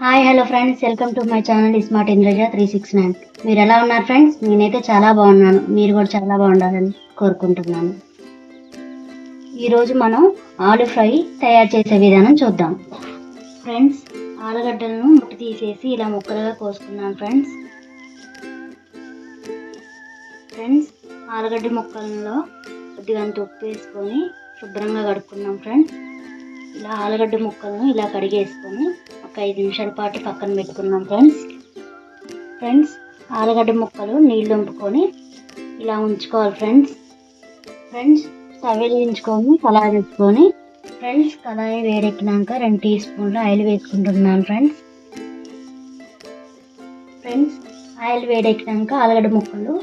Hi hello friends, welcome to my channel smart Indraja 369. మీరు ఎలా ఉన్నారు ఫ్రెండ్స్? నేనైతే చాలా బాగున్నాను. మీరు కూడా చాలా బాగుండాలని కోరుకుంటున్నాను. ఈరోజు మనం ఆలు ఫ్రై తయారు చేసే విధానం చూద్దాం. ఫ్రెండ్స్, ఆలుగడ్డలను ముట్టి తీసేసి ఇలా ముక్కలుగా కోసుకున్నాను ఫ్రెండ్స్. ఆలుగడ్డ ముక్కలలో కొద్దిగా ఉప్పు వేసుకొని శుభ్రంగా కడుక్కున్నాం ఫ్రెండ్స్. ఇలా ఆలుగడ్డ ముక్కలను ఇలా కడిగేసుకొని ఒక 5 నిమిషాల పాటు పక్కన పెట్టుకున్నాం ఫ్రెండ్స్. ఆలుగడ్డ ముక్కలు నీళ్ళు వంపుకొని ఇలా ఉంచుకోవాలి ఫ్రెండ్స్. స్టవ్ వెలిగించుకొని కళాయి పెట్టుకొని కళాయి వేడెక్కినాక 2 టీ స్పూన్లు ఆయిల్ వేసుకుంటున్నాను ఫ్రెండ్స్. ఆయిల్ వేడెక్కినాక ఆలుగడ్డ ముక్కలు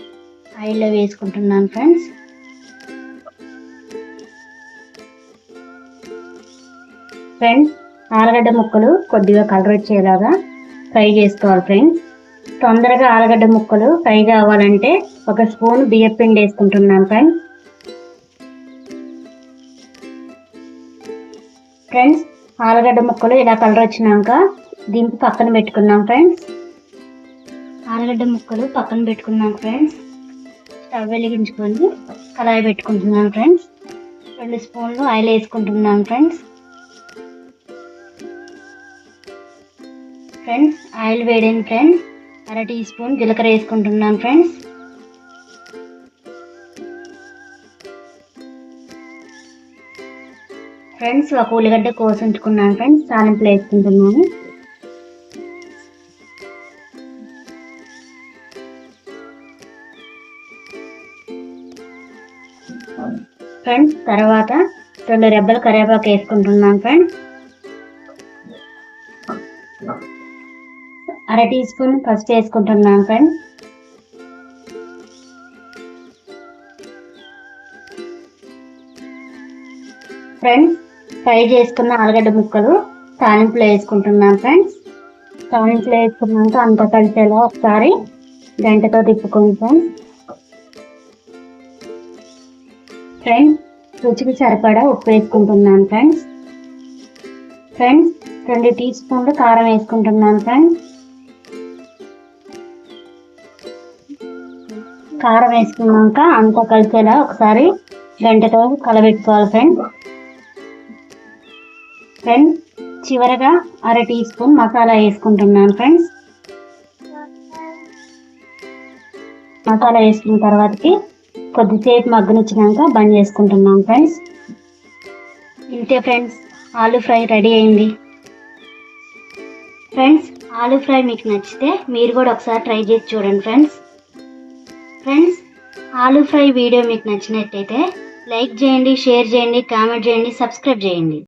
ఆయిల్లో వేసుకుంటున్నాను ఫ్రెండ్స్. ఆలుగడ్డ ముక్కలు కొద్దిగా కలర్ వచ్చేలాగా ఫ్రై చేసుకోవాలి ఫ్రెండ్స్. తొందరగా ఆలుగడ్డ ముక్కలు ఫ్రై కావాలంటే 1 స్పూన్ బియ్యం పిండి వేసుకుంటున్నాను ఫ్రెండ్స్. ఆలుగడ్డ ముక్కలు ఇలా కలర్ వచ్చినాక దింపి పక్కన పెట్టుకున్నాం ఫ్రెండ్స్. స్టవ్ వెలిగించుకొని కళాయి పెట్టుకుంటున్నాను ఫ్రెండ్స్. 2 స్పూన్లు ఆయిల్ వేసుకుంటున్నాను ఫ్రెండ్స్. ఆయిల్ వేడైంది ఫ్రెండ్స్. 1/2 టీ స్పూన్ జీలకర్ర వేసుకుంటున్నాను ఫ్రెండ్స్. 1 ఉల్లిగడ్డ కోసి ఉంచుకున్నాను ఫ్రెండ్స్. తాలింపులు వేసుకుంటున్నాను ఫ్రెండ్స్. తర్వాత 2 రెబ్బలు కరివేపాకు వేసుకుంటున్నాను ఫ్రెండ్స్. 1/2 టీ స్పూన్ పసుపు వేసుకుంటున్నాను ఫ్రెండ్స్. ఫ్రై చేసుకున్న ఆలుగడ్డ ముక్కలు తాలింపులో వేసుకుంటున్నాను ఫ్రెండ్స్. తాలింపులో వేసుకున్నాక అంతా కలిసేలా ఒకసారి గంటతో తిప్పుకోండి ఫ్రెండ్స్. రుచికి సరిపడా ఉప్పు వేసుకుంటున్నాను ఫ్రెండ్స్. 2 టీ స్పూన్లు కారం వేసుకుంటున్నాను ఫ్రెండ్స్. కారం వేసుకున్నాక అంతా కలిసేలా ఒకసారి గంటతో కలబెట్టుకోవాలి ఫ్రెండ్స్. చివరగా 1/2 టీ స్పూన్ మసాలా వేసుకుంటున్నాను ఫ్రెండ్స్. మసాలా వేసుకున్న తర్వాతకి కొద్దిసేపు మగ్గనిచ్చినాక బంద్ చేసుకుంటున్నాను ఫ్రెండ్స్. ఇంతే ఫ్రెండ్స్, ఆలు ఫ్రై రెడీ అయింది ఫ్రెండ్స్. ఆలు ఫ్రై మీకు నచ్చితే మీరు కూడా ఒకసారి ట్రై చేసి చూడండి ఫ్రెండ్స్. ఆలు ఫ్రై వీడియో మీకు నచ్చినట్టయితే లైక్ చేయండి, షేర్ చేయండి, కామెంట్ చేయండి, సబ్స్క్రైబ్ చేయండి.